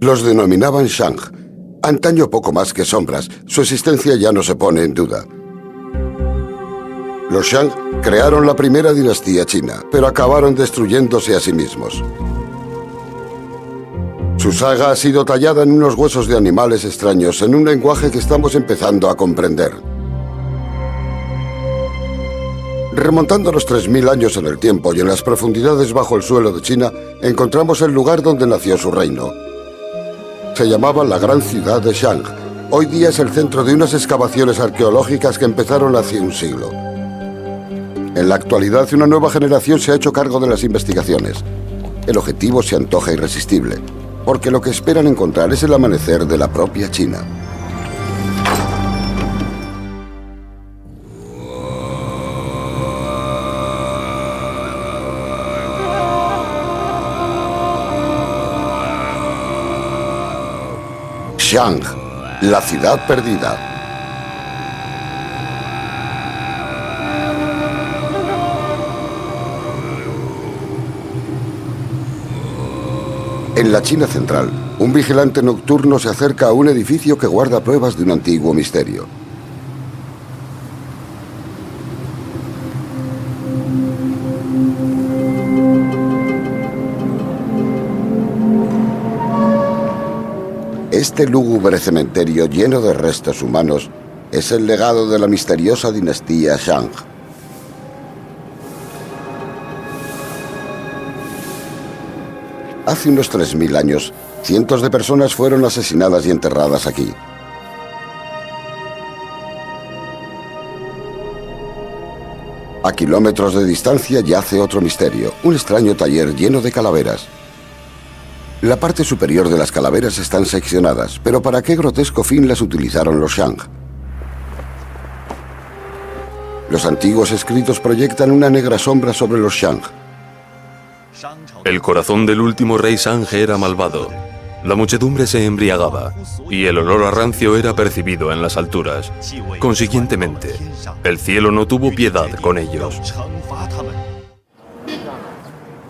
Los denominaban Shang. Antaño poco más que sombras, su existencia ya no se pone en duda. Los Shang crearon la primera dinastía china, pero acabaron destruyéndose a sí mismos. Su saga ha sido tallada en unos huesos de animales extraños, en un lenguaje que estamos empezando a comprender. Remontando los 3000 años en el tiempo y en las profundidades bajo el suelo de China, encontramos el lugar donde nació su reino. Se llamaba la Gran Ciudad de Shang. Hoy día es el centro de unas excavaciones arqueológicas que empezaron hace un siglo. En la actualidad, una nueva generación se ha hecho cargo de las investigaciones. El objetivo se antoja irresistible, porque lo que esperan encontrar es el amanecer de la propia China. Shang, la ciudad perdida. En la China central, un vigilante nocturno se acerca a un edificio que guarda pruebas de un antiguo misterio. Este lúgubre cementerio lleno de restos humanos es el legado de la misteriosa dinastía Shang. Hace unos 3000 años, cientos de personas fueron asesinadas y enterradas aquí. A kilómetros de distancia yace otro misterio, un extraño taller lleno de calaveras. La parte superior de las calaveras están seccionadas, pero ¿para qué grotesco fin las utilizaron los Shang? Los antiguos escritos proyectan una negra sombra sobre los Shang. El corazón del último rey Shang era malvado. La muchedumbre se embriagaba y el olor a rancio era percibido en las alturas. Consiguientemente, el cielo no tuvo piedad con ellos.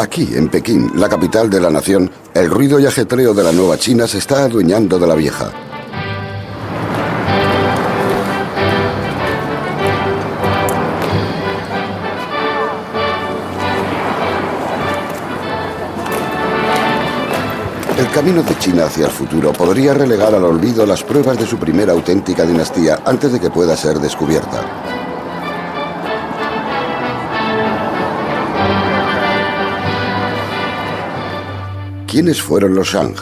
Aquí, en Pekín, la capital de la nación, el ruido y ajetreo de la nueva China se está adueñando de la vieja. El camino de China hacia el futuro podría relegar al olvido las pruebas de su primera auténtica dinastía antes de que pueda ser descubierta. ¿Quiénes fueron los Shang?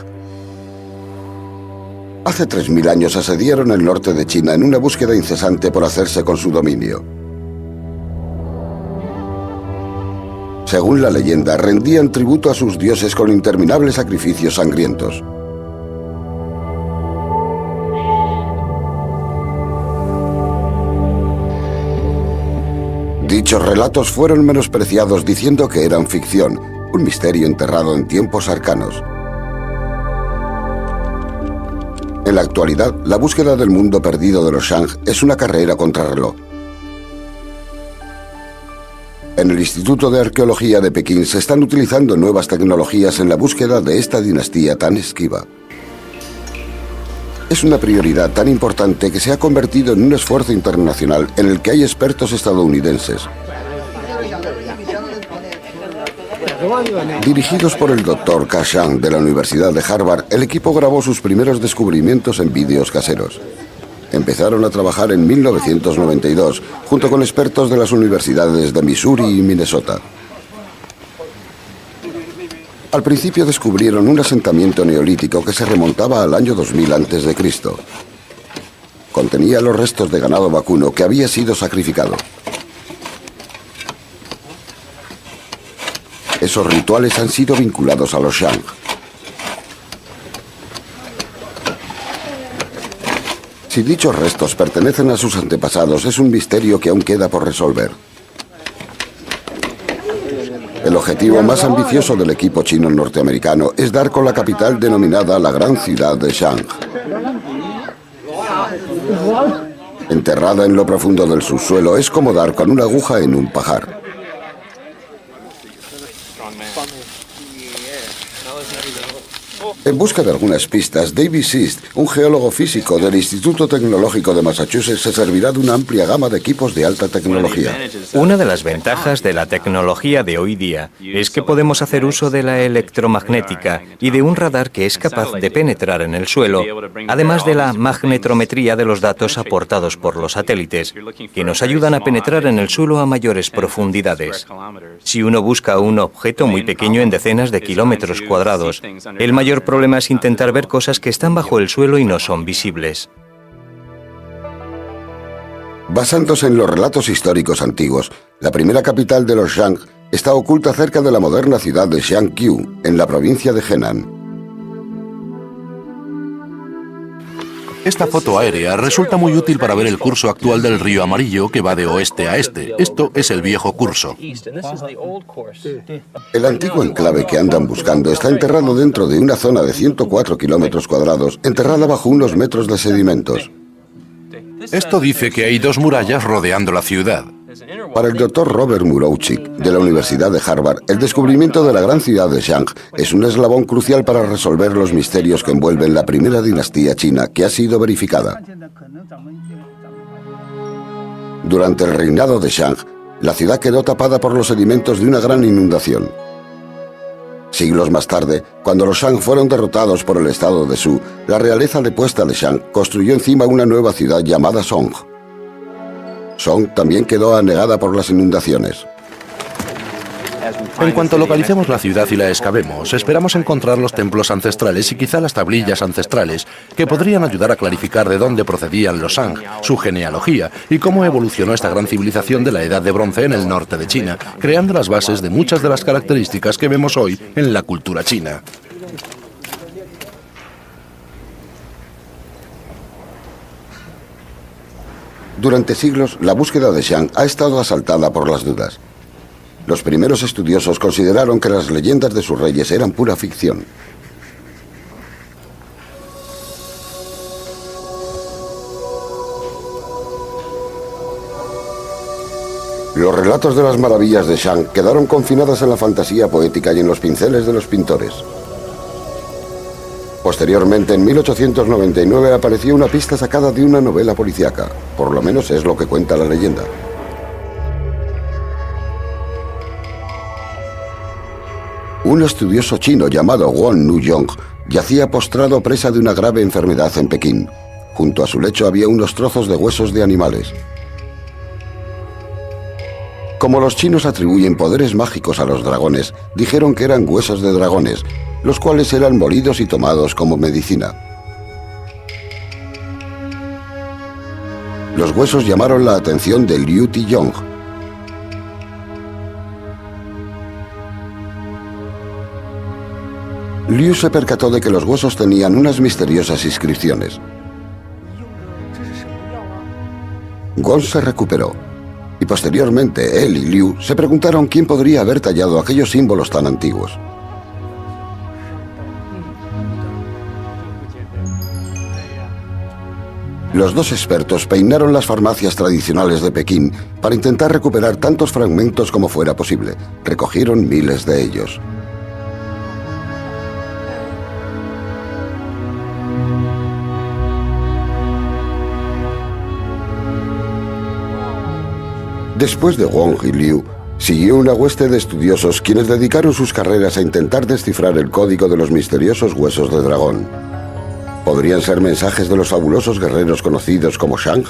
Hace 3000 años asediaron el norte de China en una búsqueda incesante por hacerse con su dominio. Según la leyenda, rendían tributo a sus dioses con interminables sacrificios sangrientos. Dichos relatos fueron menospreciados diciendo que eran ficción, un misterio enterrado en tiempos arcanos. En la actualidad, la búsqueda del mundo perdido de los Shang es una carrera contrarreloj. En el Instituto de Arqueología de Pekín se están utilizando nuevas tecnologías en la búsqueda de esta dinastía tan esquiva. Es una prioridad tan importante que se ha convertido en un esfuerzo internacional en el que hay expertos estadounidenses. Dirigidos por el Dr. Ka Shang de la Universidad de Harvard, el equipo grabó sus primeros descubrimientos en vídeos caseros. Empezaron a trabajar en 1992, junto con expertos de las universidades de Missouri y Minnesota. Al principio descubrieron un asentamiento neolítico que se remontaba al año 2000 a.C. Contenía los restos de ganado vacuno que había sido sacrificado. Esos rituales han sido vinculados a los Shang. Si dichos restos pertenecen a sus antepasados, es un misterio que aún queda por resolver. El objetivo más ambicioso del equipo chino-norteamericano es dar con la capital denominada la Gran Ciudad de Shang. Enterrada en lo profundo del subsuelo, es como dar con una aguja en un pajar. En busca de algunas pistas, David Sisk, un geólogo físico del Instituto Tecnológico de Massachusetts, se servirá de una amplia gama de equipos de alta tecnología. Una de las ventajas de la tecnología de hoy día es que podemos hacer uso de la electromagnética y de un radar que es capaz de penetrar en el suelo, además de la magnetrometría de los datos aportados por los satélites, que nos ayudan a penetrar en el suelo a mayores profundidades. Si uno busca un objeto muy pequeño en decenas de kilómetros cuadrados, el mayor problema es intentar ver cosas que están bajo el suelo y no son visibles. Basándose en los relatos históricos antiguos, la primera capital de los Shang está oculta cerca de la moderna ciudad de Xiangqiu, en la provincia de Henan. Esta foto aérea resulta muy útil para ver el curso actual del río Amarillo que va de oeste a este. Esto es el viejo curso. El antiguo enclave que andan buscando está enterrado dentro de una zona de 104 kilómetros cuadrados, enterrada bajo unos metros de sedimentos. Esto dice que hay dos murallas rodeando la ciudad. Para el doctor Robert Murawczyk, de la Universidad de Harvard, el descubrimiento de la gran ciudad de Shang es un eslabón crucial para resolver los misterios que envuelven la primera dinastía china que ha sido verificada. Durante el reinado de Shang, la ciudad quedó tapada por los sedimentos de una gran inundación. Siglos más tarde, cuando los Shang fueron derrotados por el estado de Zhou, la realeza depuesta de Shang construyó encima una nueva ciudad llamada Song. Song también quedó anegada por las inundaciones. En cuanto localicemos la ciudad y la excavemos, esperamos encontrar los templos ancestrales y quizá las tablillas ancestrales que podrían ayudar a clarificar de dónde procedían los Shang, su genealogía y cómo evolucionó esta gran civilización de la Edad de Bronce en el norte de China, creando las bases de muchas de las características que vemos hoy en la cultura china. Durante siglos, la búsqueda de Shang ha estado asaltada por las dudas. Los primeros estudiosos consideraron que las leyendas de sus reyes eran pura ficción. Los relatos de las maravillas de Shang quedaron confinadas en la fantasía poética y en los pinceles de los pintores. Posteriormente, en 1899, apareció una pista sacada de una novela policíaca. Por lo menos es lo que cuenta la leyenda. Un estudioso chino llamado Wang Nuyong yacía postrado presa de una grave enfermedad en Pekín. Junto a su lecho había unos trozos de huesos de animales. Como los chinos atribuyen poderes mágicos a los dragones, dijeron que eran huesos de dragones, los cuales eran molidos y tomados como medicina. Los huesos llamaron la atención de Liu Tiyong. Liu se percató de que los huesos tenían unas misteriosas inscripciones. Gon se recuperó, y posteriormente él y Liu se preguntaron quién podría haber tallado aquellos símbolos tan antiguos. Los dos expertos peinaron las farmacias tradicionales de Pekín para intentar recuperar tantos fragmentos como fuera posible. Recogieron miles de ellos. Después de Wang y Liu, siguió una hueste de estudiosos quienes dedicaron sus carreras a intentar descifrar el código de los misteriosos huesos de dragón. ¿Podrían ser mensajes de los fabulosos guerreros conocidos como Shang?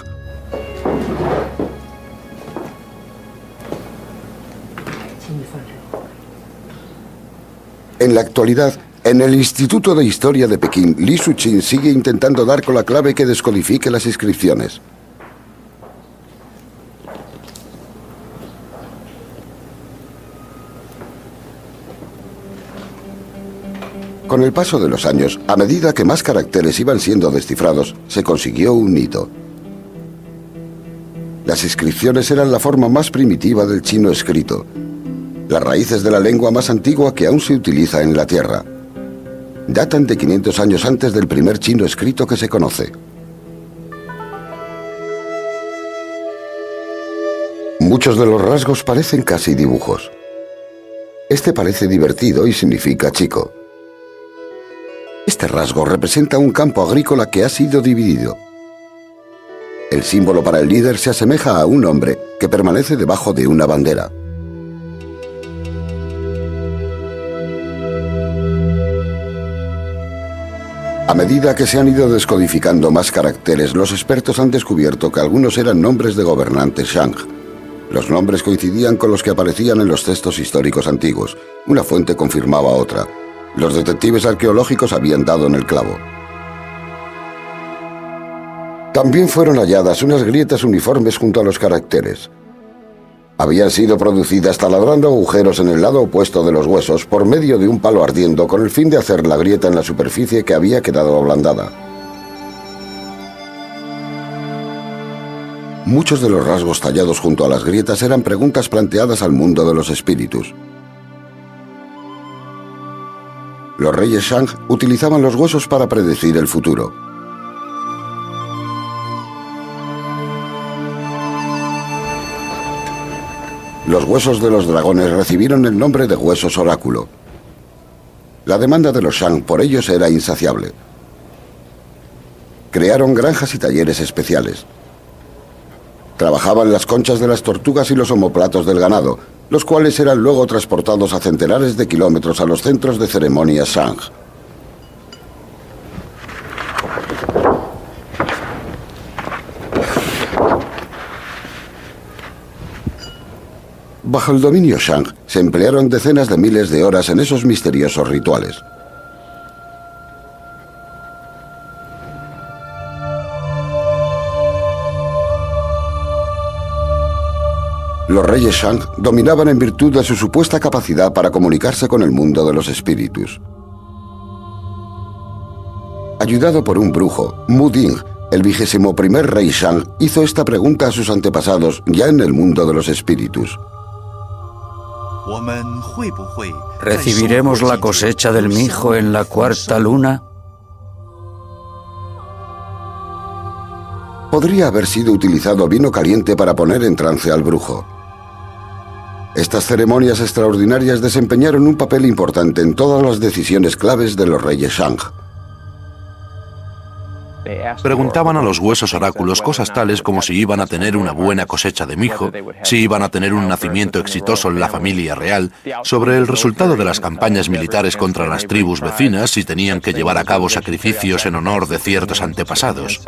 En la actualidad, en el Instituto de Historia de Pekín, Li Suqin sigue intentando dar con la clave que descodifique las inscripciones. Con el paso de los años, a medida que más caracteres iban siendo descifrados, se consiguió un hito. Las inscripciones eran la forma más primitiva del chino escrito, las raíces de la lengua más antigua que aún se utiliza en la Tierra. Datan de 500 años antes del primer chino escrito que se conoce. Muchos de los rasgos parecen casi dibujos. Este parece divertido y significa chico. Este rasgo representa un campo agrícola que ha sido dividido. El símbolo para el líder se asemeja a un hombre que permanece debajo de una bandera. A medida que se han ido descodificando más caracteres, los expertos han descubierto que algunos eran nombres de gobernantes Shang. Los nombres coincidían con los que aparecían en los textos históricos antiguos. Una fuente confirmaba otra. Los detectives arqueológicos habían dado en el clavo. También fueron halladas unas grietas uniformes junto a los caracteres. Habían sido producidas taladrando agujeros en el lado opuesto de los huesos por medio de un palo ardiendo con el fin de hacer la grieta en la superficie que había quedado ablandada. Muchos de los rasgos tallados junto a las grietas eran preguntas planteadas al mundo de los espíritus. Los reyes Shang utilizaban los huesos para predecir el futuro. Los huesos de los dragones recibieron el nombre de huesos oráculo. La demanda de los Shang por ellos era insaciable. Crearon granjas y talleres especiales. Trabajaban las conchas de las tortugas y los omoplatos del ganado, los cuales eran luego transportados a centenares de kilómetros a los centros de ceremonias Shang. Bajo el dominio Shang, se emplearon decenas de miles de horas en esos misteriosos rituales. Los reyes Shang dominaban en virtud de su supuesta capacidad para comunicarse con el mundo de los espíritus. Ayudado por un brujo, Mu Ding, el 21º rey Shang, hizo esta pregunta a sus antepasados ya en el mundo de los espíritus. ¿Recibiremos la cosecha del mijo en la cuarta luna? Podría haber sido utilizado vino caliente para poner en trance al brujo. Estas ceremonias extraordinarias desempeñaron un papel importante en todas las decisiones claves de los reyes Shang. Preguntaban a los huesos oráculos cosas tales como si iban a tener una buena cosecha de mijo, si iban a tener un nacimiento exitoso en la familia real, sobre el resultado de las campañas militares contra las tribus vecinas, si tenían que llevar a cabo sacrificios en honor de ciertos antepasados.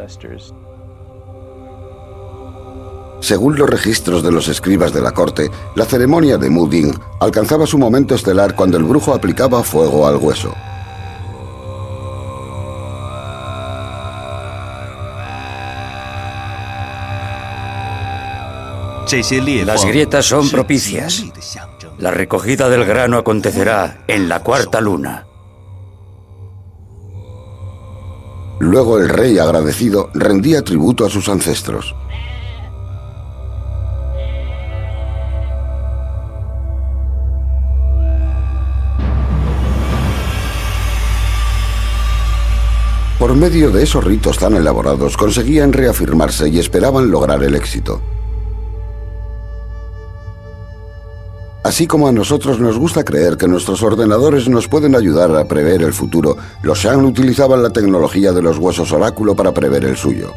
Según los registros de los escribas de la corte, la ceremonia de Mu Ding alcanzaba su momento estelar cuando el brujo aplicaba fuego al hueso. Las grietas son propicias. La recogida del grano acontecerá en la cuarta luna. Luego el rey, agradecido, rendía tributo a sus ancestros. Por medio de esos ritos tan elaborados, conseguían reafirmarse y esperaban lograr el éxito. Así como a nosotros nos gusta creer que nuestros ordenadores nos pueden ayudar a prever el futuro, los Shang utilizaban la tecnología de los huesos oráculo para prever el suyo.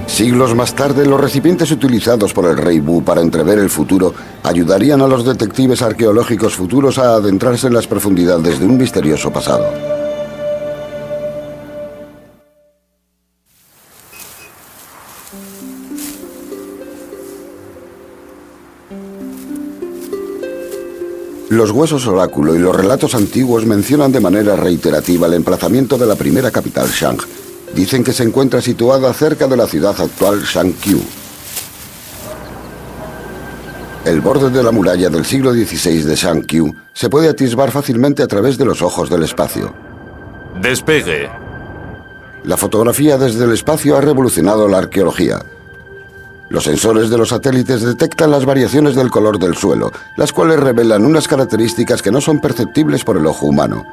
Siglos más tarde, los recipientes utilizados por el rey Wu para entrever el futuro ayudarían a los detectives arqueológicos futuros a adentrarse en las profundidades de un misterioso pasado. Los huesos oráculo y los relatos antiguos mencionan de manera reiterativa el emplazamiento de la primera capital Shang. Dicen que se encuentra situada cerca de la ciudad actual Shangqiu. El borde de la muralla del siglo XVI de Shangqiu se puede atisbar fácilmente a través de los ojos del espacio. ¡Despegue! La fotografía desde el espacio ha revolucionado la arqueología. Los sensores de los satélites detectan las variaciones del color del suelo, las cuales revelan unas características que no son perceptibles por el ojo humano.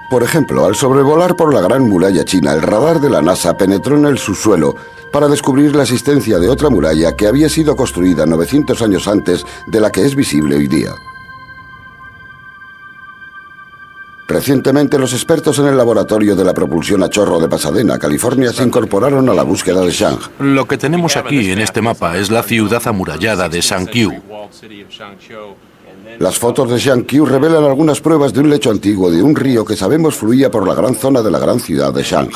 Por ejemplo, al sobrevolar por la Gran Muralla China, el radar de la NASA penetró en el subsuelo para descubrir la existencia de otra muralla que había sido construida 900 años antes de la que es visible hoy día. Recientemente, los expertos en el laboratorio de la propulsión a chorro de Pasadena, California, se incorporaron a la búsqueda de Shang. Lo que tenemos aquí en este mapa es la ciudad amurallada de Shangqiu. Las fotos de Shangqiu revelan algunas pruebas de un lecho antiguo de un río que sabemos fluía por la gran zona de la gran ciudad de Shang.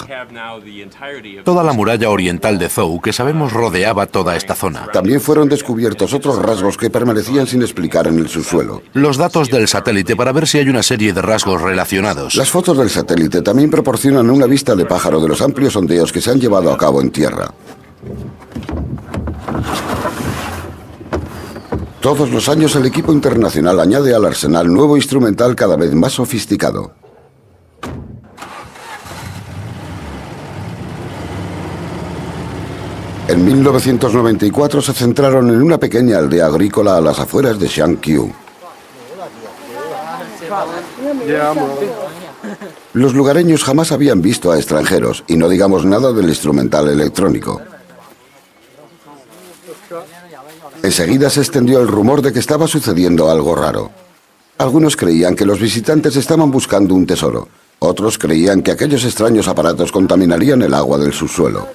Toda la muralla oriental de Zhou, que sabemos rodeaba toda esta zona. También fueron descubiertos otros rasgos que permanecían sin explicar en el subsuelo. Los datos del satélite para ver si hay una serie de rasgos relacionados. Las fotos del satélite también proporcionan una vista de pájaro de los amplios sondeos que se han llevado a cabo en tierra. Todos los años el equipo internacional añade al arsenal nuevo instrumental cada vez más sofisticado. En 1994 se centraron en una pequeña aldea agrícola a las afueras de Shangqiu. Los lugareños jamás habían visto a extranjeros, y no digamos nada del instrumental electrónico. Enseguida se extendió el rumor de que estaba sucediendo algo raro. Algunos creían que los visitantes estaban buscando un tesoro. Otros creían que aquellos extraños aparatos contaminarían el agua del subsuelo.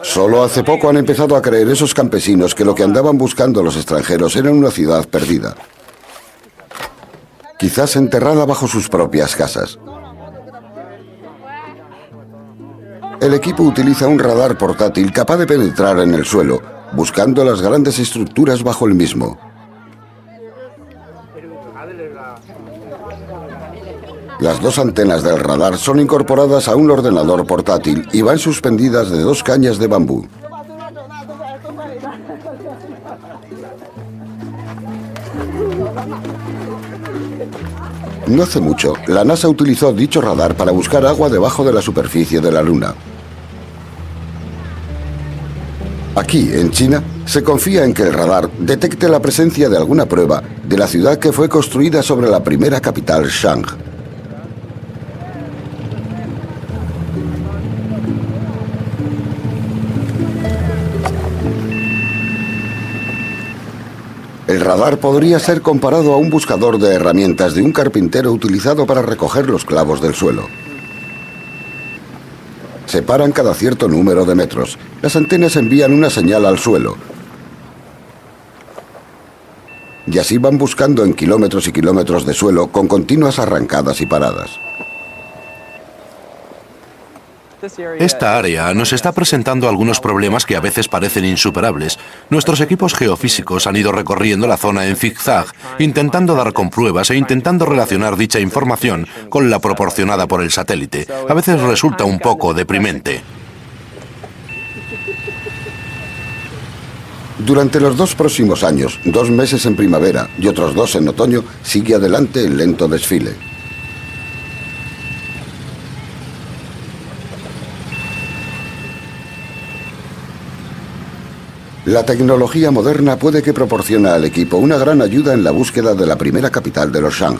Solo hace poco han empezado a creer esos campesinos que lo que andaban buscando los extranjeros era una ciudad perdida. Quizás enterrada bajo sus propias casas. El equipo utiliza un radar portátil capaz de penetrar en el suelo, buscando las grandes estructuras bajo el mismo. Las dos antenas del radar son incorporadas a un ordenador portátil y van suspendidas de dos cañas de bambú. No hace mucho, la NASA utilizó dicho radar para buscar agua debajo de la superficie de la Luna. Aquí, en China, se confía en que el radar detecte la presencia de alguna prueba de la ciudad que fue construida sobre la primera capital Shang. El radar podría ser comparado a un buscador de herramientas de un carpintero utilizado para recoger los clavos del suelo. Se paran cada cierto número de metros. Las antenas envían una señal al suelo. Y así van buscando en kilómetros y kilómetros de suelo con continuas arrancadas y paradas. Esta área nos está presentando algunos problemas que a veces parecen insuperables. Nuestros equipos geofísicos han ido recorriendo la zona en zigzag, intentando dar con pruebas e intentando relacionar dicha información con la proporcionada por el satélite. A veces resulta un poco deprimente. Durante los 2 próximos años, 2 meses en primavera y otros 2 en otoño, sigue adelante el lento desfile. La tecnología moderna puede que proporcione al equipo una gran ayuda en la búsqueda de la primera capital de los Shang.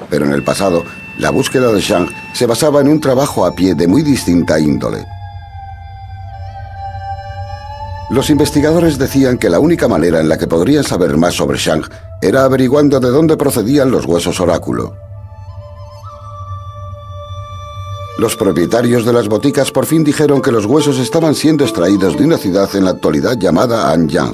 Pero en el pasado, la búsqueda de Shang se basaba en un trabajo a pie de muy distinta índole. Los investigadores decían que la única manera en la que podrían saber más sobre Shang era averiguando de dónde procedían los huesos oráculo. Los propietarios de las boticas por fin dijeron que los huesos estaban siendo extraídos de una ciudad en la actualidad llamada Anyang.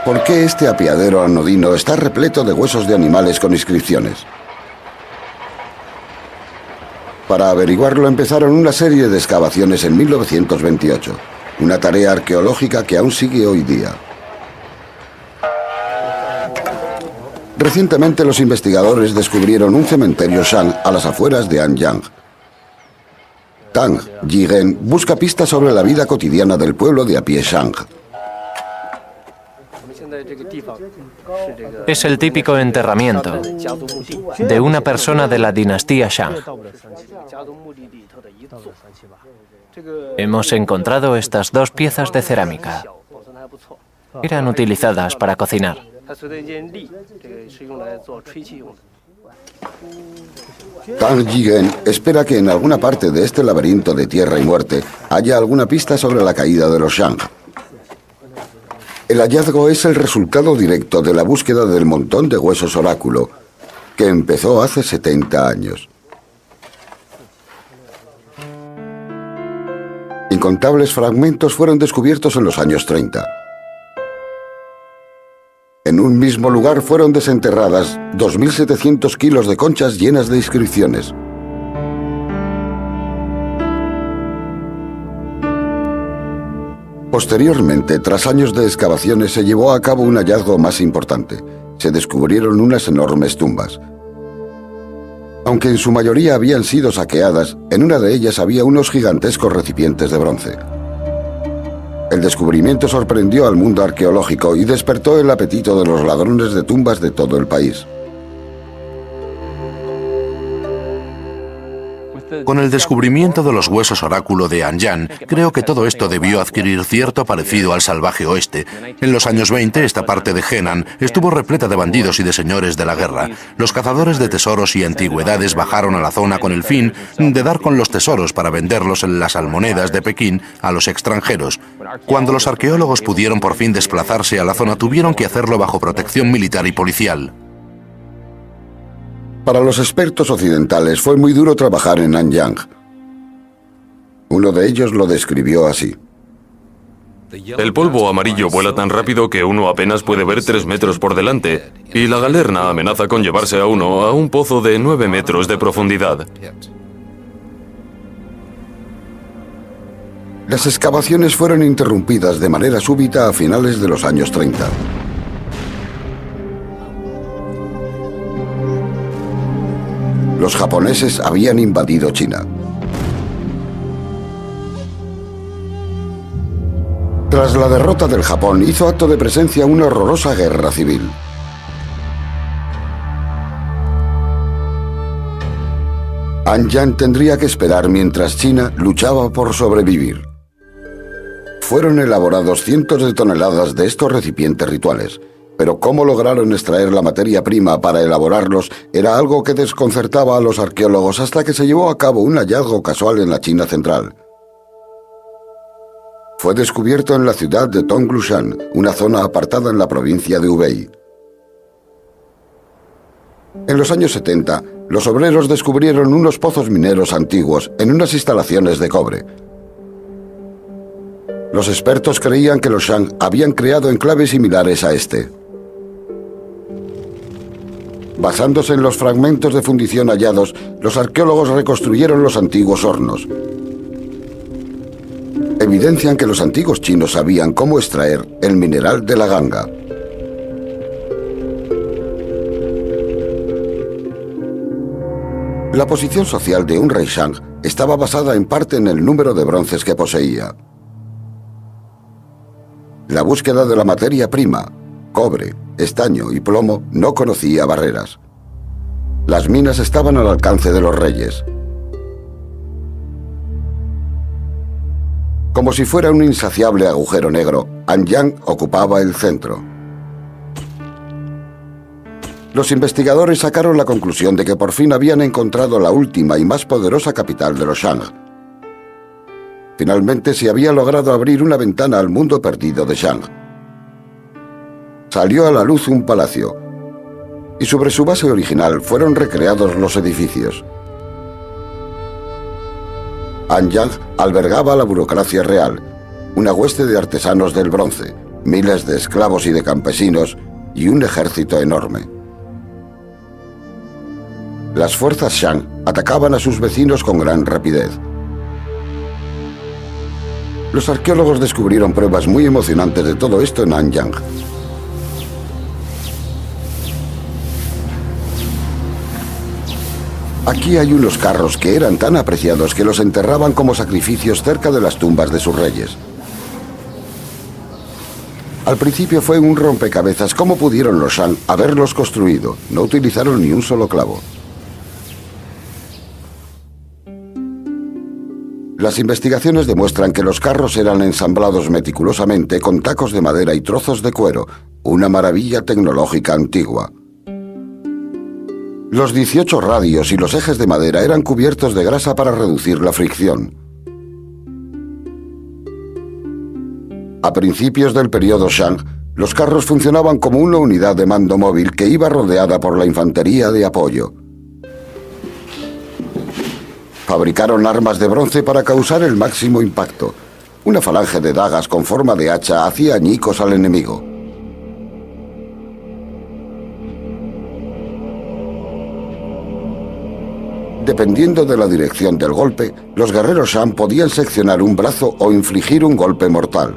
¿Por qué este apeadero anodino está repleto de huesos de animales con inscripciones? Para averiguarlo empezaron una serie de excavaciones en 1928, una tarea arqueológica que aún sigue hoy día. Recientemente los investigadores descubrieron un cementerio Shang a las afueras de Anyang. Tang Jigen busca pistas sobre la vida cotidiana del pueblo de a pie Shang. Es el típico enterramiento de una persona de la dinastía Shang. Hemos encontrado estas 2 piezas de cerámica. Eran utilizadas para cocinar. Tang Jigen espera que en alguna parte de este laberinto de tierra y muerte haya alguna pista sobre la caída de los Shang. El hallazgo es el resultado directo de la búsqueda del montón de huesos oráculo, que empezó hace 70 años. Incontables fragmentos fueron descubiertos en los años 30. En un mismo lugar fueron desenterradas 2.700 kilos de conchas llenas de inscripciones. Posteriormente, tras años de excavaciones, se llevó a cabo un hallazgo más importante. Se descubrieron unas enormes tumbas. Aunque en su mayoría habían sido saqueadas, en una de ellas había unos gigantescos recipientes de bronce. El descubrimiento sorprendió al mundo arqueológico y despertó el apetito de los ladrones de tumbas de todo el país. Con el descubrimiento de los huesos oráculo de Anyang, creo que todo esto debió adquirir cierto parecido al salvaje oeste. En los años 20, esta parte de Henan estuvo repleta de bandidos y de señores de la guerra. Los cazadores de tesoros y antigüedades bajaron a la zona con el fin de dar con los tesoros para venderlos en las almonedas de Pekín a los extranjeros. Cuando los arqueólogos pudieron por fin desplazarse a la zona, tuvieron que hacerlo bajo protección militar y policial. Para los expertos occidentales fue muy duro trabajar en Anyang. Uno de ellos lo describió así. El polvo amarillo vuela tan rápido que uno apenas puede ver 3 metros por delante, y la galerna amenaza con llevarse a uno a un pozo de 9 metros de profundidad. Las excavaciones fueron interrumpidas de manera súbita a finales de los años 30. Los japoneses habían invadido China. Tras la derrota del Japón, hizo acto de presencia una horrorosa guerra civil. Anyang tendría que esperar mientras China luchaba por sobrevivir. Fueron elaborados cientos de toneladas de estos recipientes rituales. Pero cómo lograron extraer la materia prima para elaborarlos era algo que desconcertaba a los arqueólogos hasta que se llevó a cabo un hallazgo casual en la China central. Fue descubierto en la ciudad de Tonglushan, una zona apartada en la provincia de Hubei. En los años 70, los obreros descubrieron unos pozos mineros antiguos en unas instalaciones de cobre. Los expertos creían que los Shang habían creado enclaves similares a este. Basándose en los fragmentos de fundición hallados, los arqueólogos reconstruyeron los antiguos hornos. Evidencian que los antiguos chinos sabían cómo extraer el mineral de la ganga. La posición social de un rey Shang estaba basada en parte en el número de bronces que poseía. La búsqueda de la materia prima, cobre, estaño y plomo, no conocía barreras. Las minas estaban al alcance de los reyes. Como si fuera un insaciable agujero negro, Anyang ocupaba el centro. Los investigadores sacaron la conclusión de que por fin habían encontrado la última y más poderosa capital de los Shang. Finalmente se había logrado abrir una ventana al mundo perdido de Shang. Salió a la luz un palacio, y sobre su base original fueron recreados los edificios. Anyang albergaba la burocracia real, una hueste de artesanos del bronce, miles de esclavos y de campesinos, y un ejército enorme. Las fuerzas Shang atacaban a sus vecinos con gran rapidez. Los arqueólogos descubrieron pruebas muy emocionantes de todo esto en Anyang. Aquí hay unos carros que eran tan apreciados que los enterraban como sacrificios cerca de las tumbas de sus reyes. Al principio fue un rompecabezas cómo pudieron los Shang haberlos construido. No utilizaron ni un solo clavo. Las investigaciones demuestran que los carros eran ensamblados meticulosamente con tacos de madera y trozos de cuero, una maravilla tecnológica antigua. Los 18 radios y los ejes de madera eran cubiertos de grasa para reducir la fricción. A principios del periodo Shang, los carros funcionaban como una unidad de mando móvil que iba rodeada por la infantería de apoyo. Fabricaron armas de bronce para causar el máximo impacto. Una falange de dagas con forma de hacha hacía añicos al enemigo. Dependiendo de la dirección del golpe, los guerreros Shang podían seccionar un brazo o infligir un golpe mortal.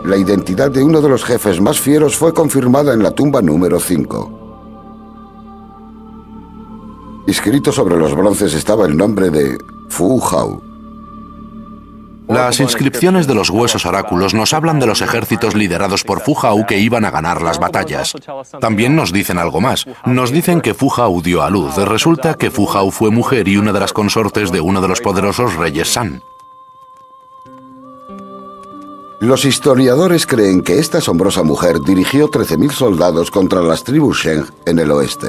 La identidad de uno de los jefes más fieros fue confirmada en la tumba número 5. Escrito sobre los bronces estaba el nombre de Fu Hao. Las inscripciones de los huesos oráculos nos hablan de los ejércitos liderados por Fu Hao que iban a ganar las batallas. También nos dicen algo más. Nos dicen que Fu Hao dio a luz. Resulta que Fu Hao fue mujer y una de las consortes de uno de los poderosos reyes San. Los historiadores creen que esta asombrosa mujer dirigió 13.000 soldados contra las tribus Sheng en el oeste.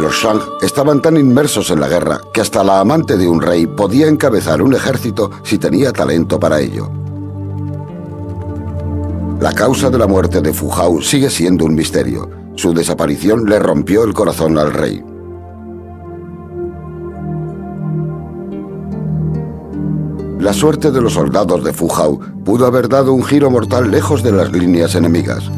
Los Shang estaban tan inmersos en la guerra que hasta la amante de un rey podía encabezar un ejército si tenía talento para ello. La causa de la muerte de Fu Hao sigue siendo un misterio. Su desaparición le rompió el corazón al rey. La suerte de los soldados de Fu Hao pudo haber dado un giro mortal lejos de las líneas enemigas.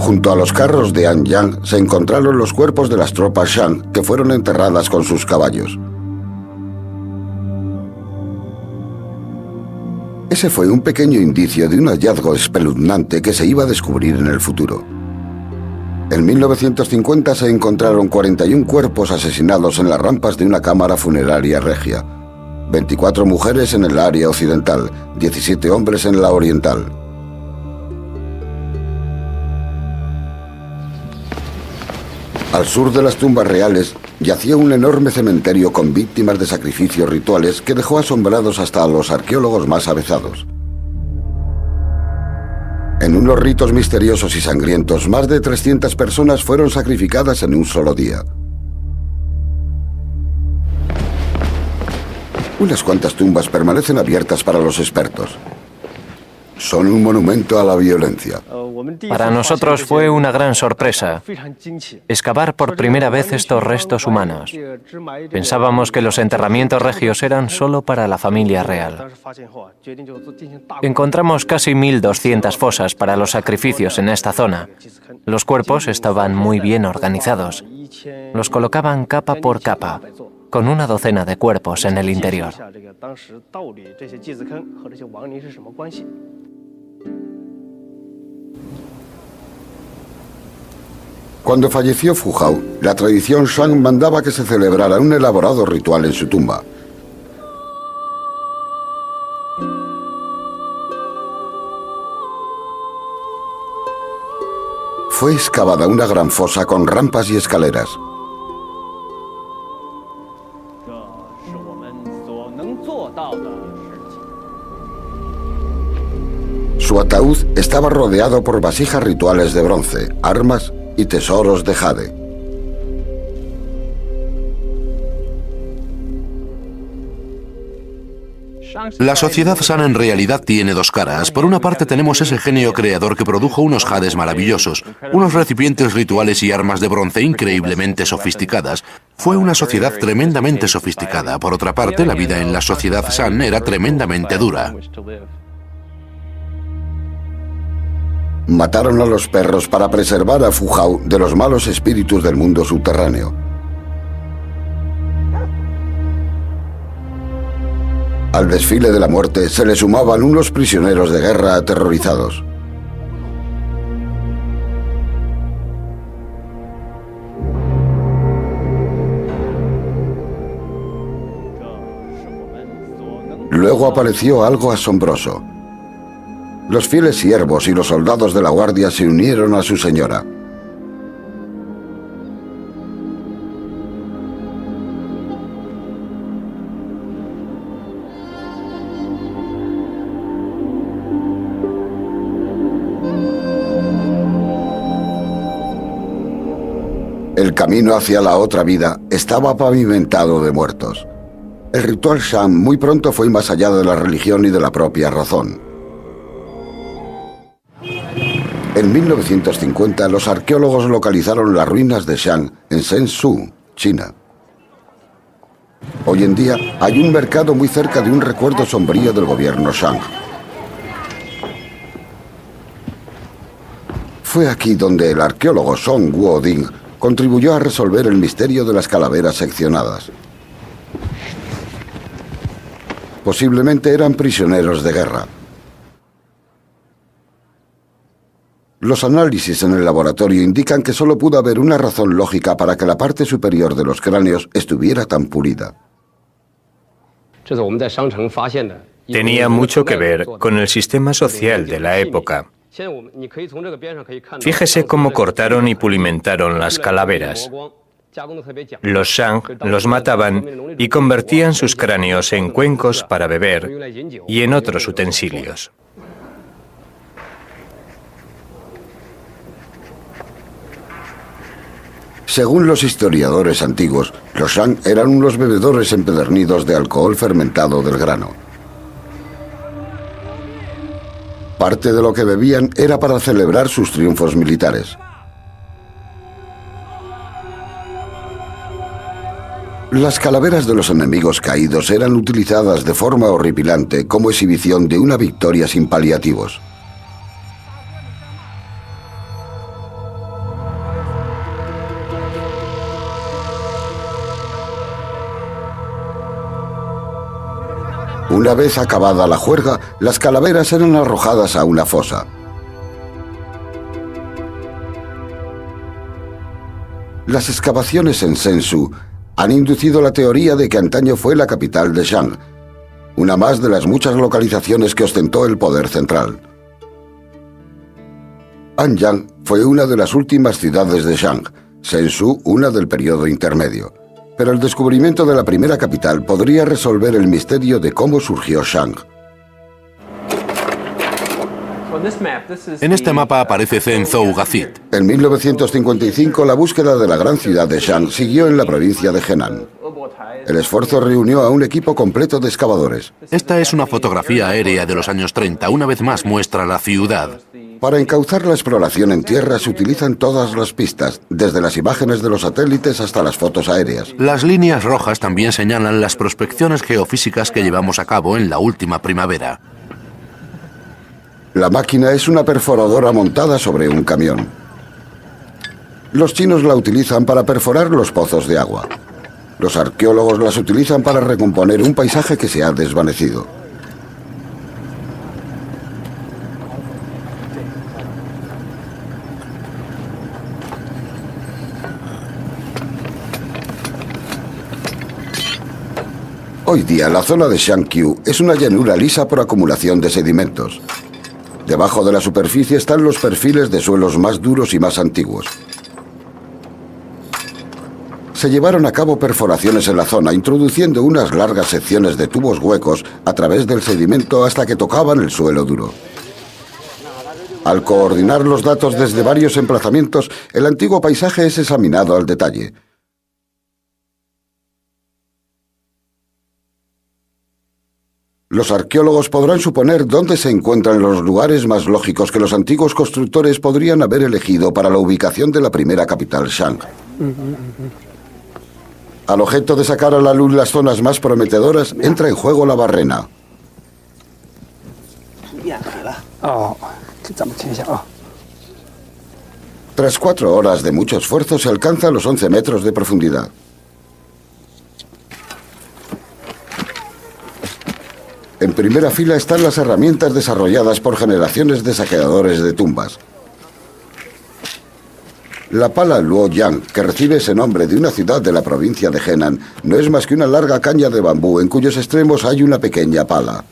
Junto a los carros de Anyang se encontraron los cuerpos de las tropas Shang que fueron enterradas con sus caballos. Ese fue un pequeño indicio de un hallazgo espeluznante que se iba a descubrir en el futuro. En 1950 se encontraron 41 cuerpos asesinados en las rampas de una cámara funeraria regia. 24 mujeres en el área occidental, 17 hombres en la oriental. Al sur de las tumbas reales yacía un enorme cementerio con víctimas de sacrificios rituales que dejó asombrados hasta a los arqueólogos más avezados. En unos ritos misteriosos y sangrientos, más de 300 personas fueron sacrificadas en un solo día. Unas cuantas tumbas permanecen abiertas para los expertos. Son un monumento a la violencia. Para nosotros fue una gran sorpresa excavar por primera vez estos restos humanos. Pensábamos que los enterramientos regios eran solo para la familia real. Encontramos casi 1.200 fosas para los sacrificios en esta zona. Los cuerpos estaban muy bien organizados. Los colocaban capa por capa, con una docena de cuerpos en el interior. Cuando falleció Fu Hao, la tradición Shang mandaba que se celebrara un elaborado ritual en su tumba. Fue excavada una gran fosa con rampas y escaleras. Su ataúd estaba rodeado por vasijas rituales de bronce, armas y tesoros de jade. La sociedad San en realidad tiene dos caras. Por una parte tenemos ese genio creador que produjo unos jades maravillosos, unos recipientes rituales y armas de bronce increíblemente sofisticadas. Fue una sociedad tremendamente sofisticada. Por otra parte, la vida en la sociedad San era tremendamente dura. Mataron a los perros para preservar a Fu Hao de los malos espíritus del mundo subterráneo. Al desfile de la muerte se le sumaban unos prisioneros de guerra aterrorizados. Luego apareció algo asombroso. Los fieles siervos y los soldados de la guardia se unieron a su señora. camino hacia la otra vida estaba pavimentado de muertos. El ritual Shan muy pronto fue más allá de la religión y de la propia razón. En 1950, los arqueólogos localizaron las ruinas de Shan en Zhengzhou, China. Hoy en día hay un mercado muy cerca de un recuerdo sombrío del gobierno Shang. Fue aquí donde el arqueólogo Song Guoding contribuyó a resolver el misterio de las calaveras seccionadas. Posiblemente eran prisioneros de guerra. Los análisis en el laboratorio indican que solo pudo haber una razón lógica para que la parte superior de los cráneos estuviera tan pulida. Tenía mucho que ver con el sistema social de la época. Fíjese cómo cortaron y pulimentaron las calaveras. Los Shang los mataban y convertían sus cráneos en cuencos para beber y en otros utensilios. Según los historiadores antiguos, los Shang eran unos bebedores empedernidos de alcohol fermentado del grano. Parte de lo que bebían era para celebrar sus triunfos militares. Las calaveras de los enemigos caídos eran utilizadas de forma horripilante como exhibición de una victoria sin paliativos. Una vez acabada la juerga, las calaveras eran arrojadas a una fosa. Las excavaciones en Zhengzhou han inducido la teoría de que antaño fue la capital de Shang, una más de las muchas localizaciones que ostentó el poder central. Anyang fue una de las últimas ciudades de Shang, Zhengzhou una del periodo intermedio. Pero el descubrimiento de la primera capital podría resolver el misterio de cómo surgió Shang. En este mapa aparece Zhengzhou Gazit. En 1955, la búsqueda de la gran ciudad de Shang siguió en la provincia de Henan. El esfuerzo reunió a un equipo completo de excavadores. Esta es una fotografía aérea de los años 30. Una vez más muestra la ciudad. Para encauzar la exploración en tierra se utilizan todas las pistas, desde las imágenes de los satélites hasta las fotos aéreas. Las líneas rojas también señalan las prospecciones geofísicas que llevamos a cabo en la última primavera. La máquina es una perforadora montada sobre un camión. Los chinos la utilizan para perforar los pozos de agua. Los arqueólogos las utilizan para recomponer un paisaje que se ha desvanecido. Hoy día la zona de Shangqiu es una llanura lisa por acumulación de sedimentos. Debajo de la superficie están los perfiles de suelos más duros y más antiguos. Se llevaron a cabo perforaciones en la zona, introduciendo unas largas secciones de tubos huecos a través del sedimento hasta que tocaban el suelo duro. Al coordinar los datos desde varios emplazamientos, el antiguo paisaje es examinado al detalle. Los arqueólogos podrán suponer dónde se encuentran los lugares más lógicos que los antiguos constructores podrían haber elegido para la ubicación de la primera capital Shang. Al objeto de sacar a la luz las zonas más prometedoras, entra en juego la barrena. Tras 4 horas de mucho esfuerzo, se alcanzan los 11 metros de profundidad. En primera fila están las herramientas desarrolladas por generaciones de saqueadores de tumbas. La pala Luoyang, que recibe ese nombre de una ciudad de la provincia de Henan, no es más que una larga caña de bambú en cuyos extremos hay una pequeña pala.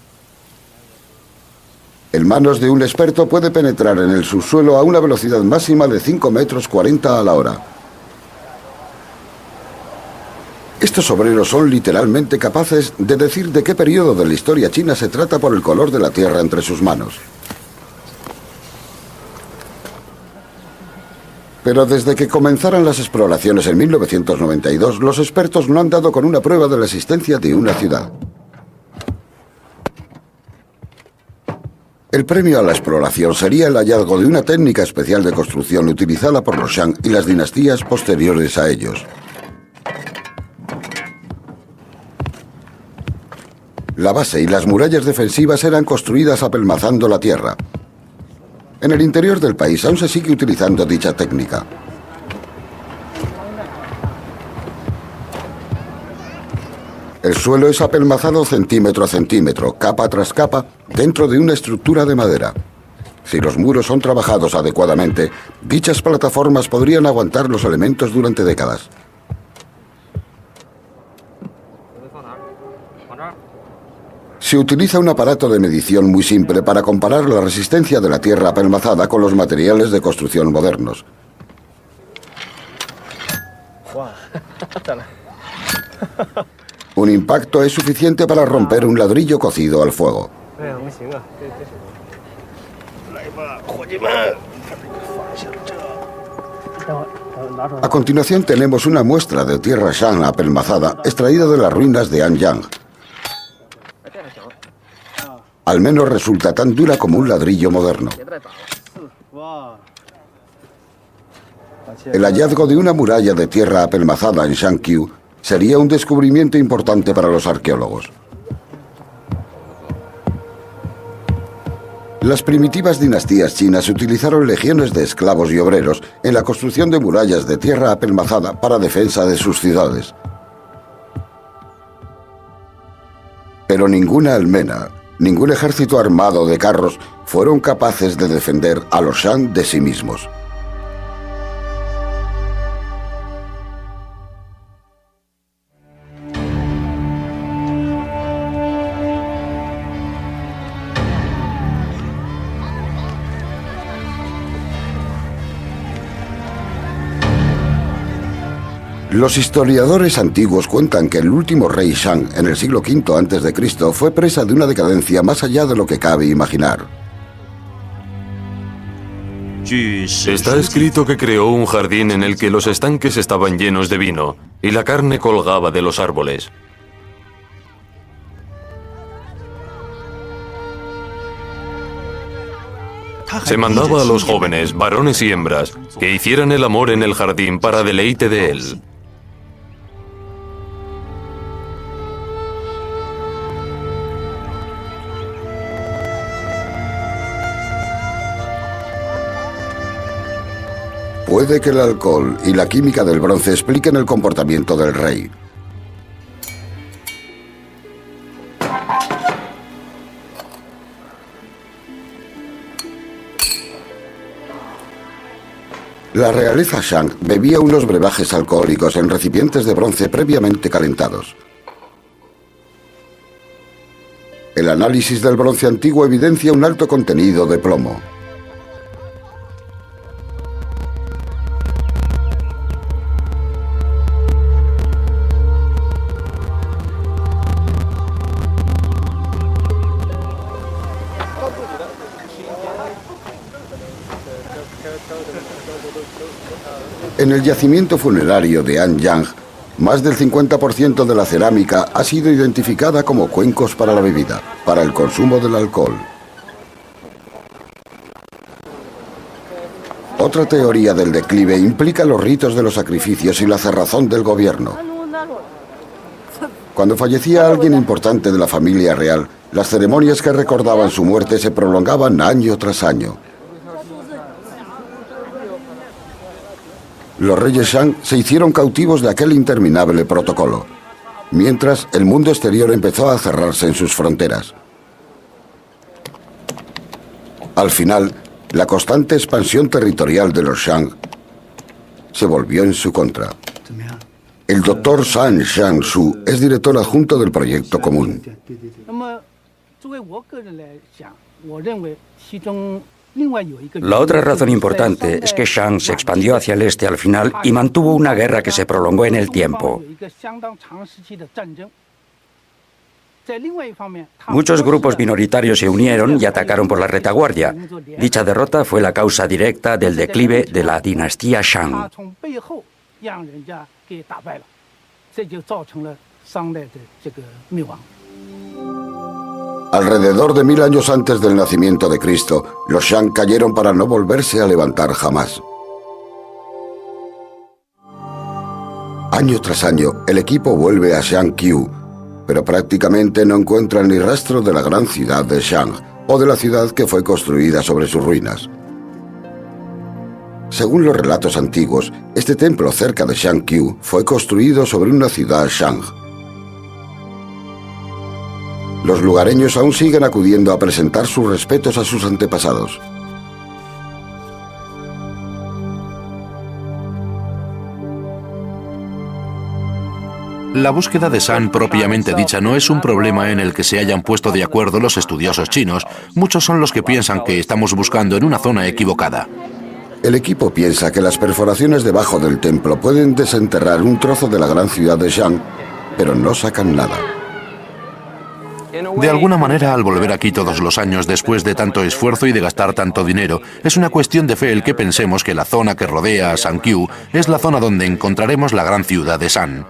En manos de un experto puede penetrar en el subsuelo a una velocidad máxima de 5,40 metros a la hora. Estos obreros son literalmente capaces de decir de qué periodo de la historia china se trata por el color de la tierra entre sus manos. Pero desde que comenzaron las exploraciones en 1992, los expertos no han dado con una prueba de la existencia de una ciudad. El premio a la exploración sería el hallazgo de una técnica especial de construcción utilizada por los Shang y las dinastías posteriores a ellos. La base y las murallas defensivas eran construidas apelmazando la tierra. En el interior del país aún se sigue utilizando dicha técnica. El suelo es apelmazado centímetro a centímetro, capa tras capa, dentro de una estructura de madera. Si los muros son trabajados adecuadamente, dichas plataformas podrían aguantar los elementos durante décadas. Se utiliza un aparato de medición muy simple para comparar la resistencia de la tierra apelmazada con los materiales de construcción modernos. Un impacto es suficiente para romper un ladrillo cocido al fuego. A continuación tenemos una muestra de tierra Shang apelmazada extraída de las ruinas de Anyang. Al menos resulta tan dura como un ladrillo moderno. El hallazgo de una muralla de tierra apelmazada en Shangqiu sería un descubrimiento importante para los arqueólogos. Las primitivas dinastías chinas utilizaron legiones de esclavos y obreros en la construcción de murallas de tierra apelmazada para defensa de sus ciudades. Pero ninguna almena, ningún ejército armado de carros fueron capaces de defender a los Shang de sí mismos. Los historiadores antiguos cuentan que el último rey Shang, en el siglo V a.C., fue presa de una decadencia más allá de lo que cabe imaginar. Está escrito que creó un jardín en el que los estanques estaban llenos de vino y la carne colgaba de los árboles. Se mandaba a los jóvenes, varones y hembras, que hicieran el amor en el jardín para deleite de él. Puede que el alcohol y la química del bronce expliquen el comportamiento del rey. La realeza Shang bebía unos brebajes alcohólicos en recipientes de bronce previamente calentados. El análisis del bronce antiguo evidencia un alto contenido de plomo. En el yacimiento funerario de Anyang, más del 50% de la cerámica ha sido identificada como cuencos para la bebida, para el consumo del alcohol. Otra teoría del declive implica los ritos de los sacrificios y la cerrazón del gobierno. Cuando fallecía alguien importante de la familia real, las ceremonias que recordaban su muerte se prolongaban año tras año. Los reyes Shang se hicieron cautivos de aquel interminable protocolo, mientras el mundo exterior empezó a cerrarse en sus fronteras. Al final, la constante expansión territorial de los Shang se volvió en su contra. El doctor San Shang-Su es director adjunto del proyecto común. La otra razón importante es que Shang se expandió hacia el este al final y mantuvo una guerra que se prolongó en el tiempo. Muchos grupos minoritarios se unieron y atacaron por la retaguardia. Dicha derrota fue la causa directa del declive de la dinastía Shang. Alrededor de 1000 años antes del nacimiento de Cristo, los Shang cayeron para no volverse a levantar jamás. Año tras año, el equipo vuelve a Shang-Qiu, pero prácticamente no encuentran ni rastro de la gran ciudad de Shang o de la ciudad que fue construida sobre sus ruinas. Según los relatos antiguos, este templo cerca de Shang-Qiu fue construido sobre una ciudad Shang. Los lugareños aún siguen acudiendo a presentar sus respetos a sus antepasados. La búsqueda de San propiamente dicha no es un problema en el que se hayan puesto de acuerdo los estudiosos chinos. Muchos son los que piensan que estamos buscando en una zona equivocada. El equipo piensa que las perforaciones debajo del templo pueden desenterrar un trozo de la gran ciudad de Shang, pero no sacan nada. De alguna manera, al volver aquí todos los años después de tanto esfuerzo y de gastar tanto dinero, es una cuestión de fe el que pensemos que la zona que rodea a Shang-Qiu es la zona donde encontraremos la gran ciudad de Shan.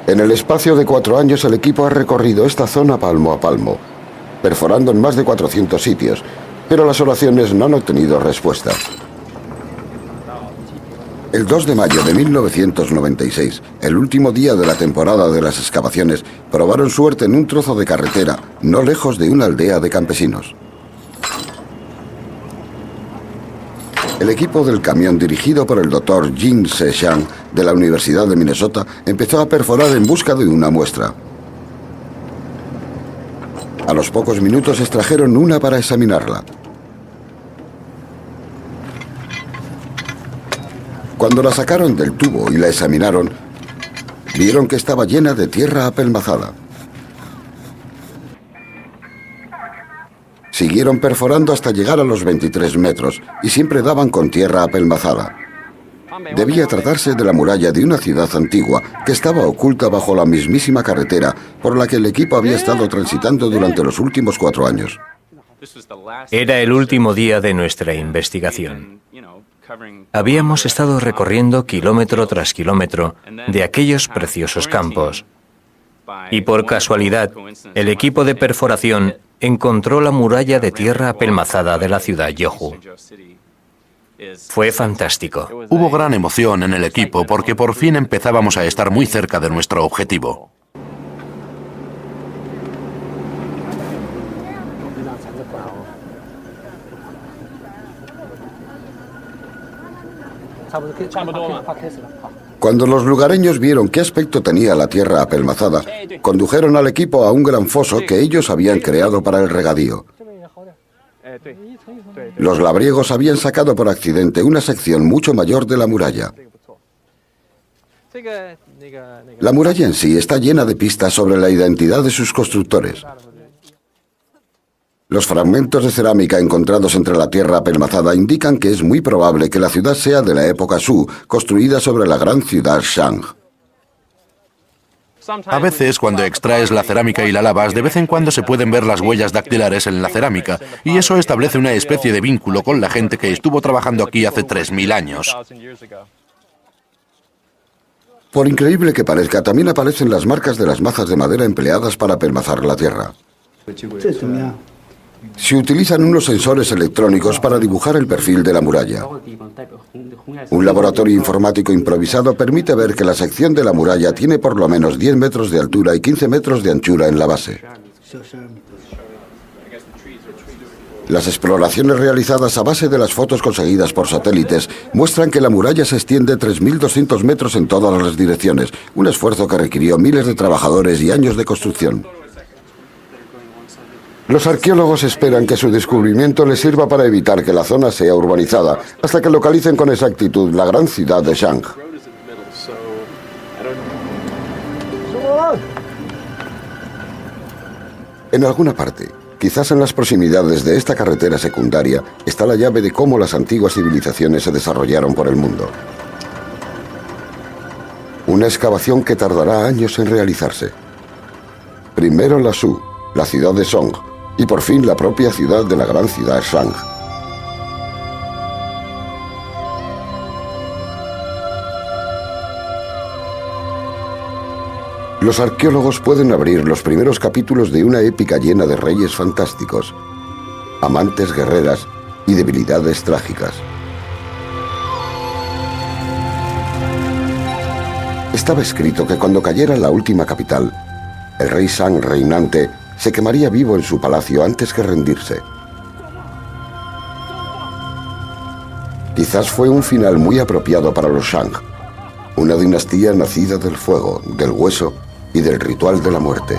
En el espacio de 4 años, el equipo ha recorrido esta zona palmo a palmo, perforando en más de 400 sitios, pero las oraciones no han obtenido respuesta. El 2 de mayo de 1996, el último día de la temporada de las excavaciones, probaron suerte en un trozo de carretera, no lejos de una aldea de campesinos. El equipo del camión dirigido por el Dr. Jin Se-Shang de la Universidad de Minnesota empezó a perforar en busca de una muestra. A los pocos minutos extrajeron una para examinarla. Cuando la sacaron del tubo y la examinaron, vieron que estaba llena de tierra apelmazada. Siguieron perforando hasta llegar a los 23 metros y siempre daban con tierra apelmazada. Debía tratarse de la muralla de una ciudad antigua que estaba oculta bajo la mismísima carretera por la que el equipo había estado transitando durante los últimos 4 años. Era el último día de nuestra investigación. Habíamos estado recorriendo kilómetro tras kilómetro de aquellos preciosos campos. Y por casualidad, el equipo de perforación encontró la muralla de tierra apelmazada de la ciudad Yohu. Fue fantástico. Hubo gran emoción en el equipo porque por fin empezábamos a estar muy cerca de nuestro objetivo. Cuando los lugareños vieron qué aspecto tenía la tierra apelmazada, condujeron al equipo a un gran foso que ellos habían creado para el regadío. Los labriegos habían sacado por accidente una sección mucho mayor de la muralla. La muralla en sí está llena de pistas sobre la identidad de sus constructores. Los fragmentos de cerámica encontrados entre la tierra apelmazada indican que es muy probable que la ciudad sea de la época Su, construida sobre la gran ciudad Shang. A veces, cuando extraes la cerámica y la lavas, de vez en cuando se pueden ver las huellas dactilares en la cerámica, y eso establece una especie de vínculo con la gente que estuvo trabajando aquí hace 3000 años. Por increíble que parezca, también aparecen las marcas de las mazas de madera empleadas para apelmazar la tierra. Se utilizan unos sensores electrónicos para dibujar el perfil de la muralla. Un laboratorio informático improvisado permite ver que la sección de la muralla tiene por lo menos 10 metros de altura y 15 metros de anchura en la base. Las exploraciones realizadas a base de las fotos conseguidas por satélites muestran que la muralla se extiende 3.200 metros en todas las direcciones, un esfuerzo que requirió miles de trabajadores y años de construcción. Los arqueólogos esperan que su descubrimiento les sirva para evitar que la zona sea urbanizada, hasta que localicen con exactitud la gran ciudad de Shang. En alguna parte, quizás en las proximidades de esta carretera secundaria, está la llave de cómo las antiguas civilizaciones se desarrollaron por el mundo. Una excavación que tardará años en realizarse. Primero Lashu, la ciudad de Song, y por fin la propia ciudad de la gran ciudad Shang. Los arqueólogos pueden abrir los primeros capítulos de una épica llena de reyes fantásticos, amantes guerreras y debilidades trágicas. Estaba escrito que cuando cayera la última capital, el rey Shang reinante se quemaría vivo en su palacio antes que rendirse. Quizás fue un final muy apropiado para los Shang, una dinastía nacida del fuego, del hueso y del ritual de la muerte.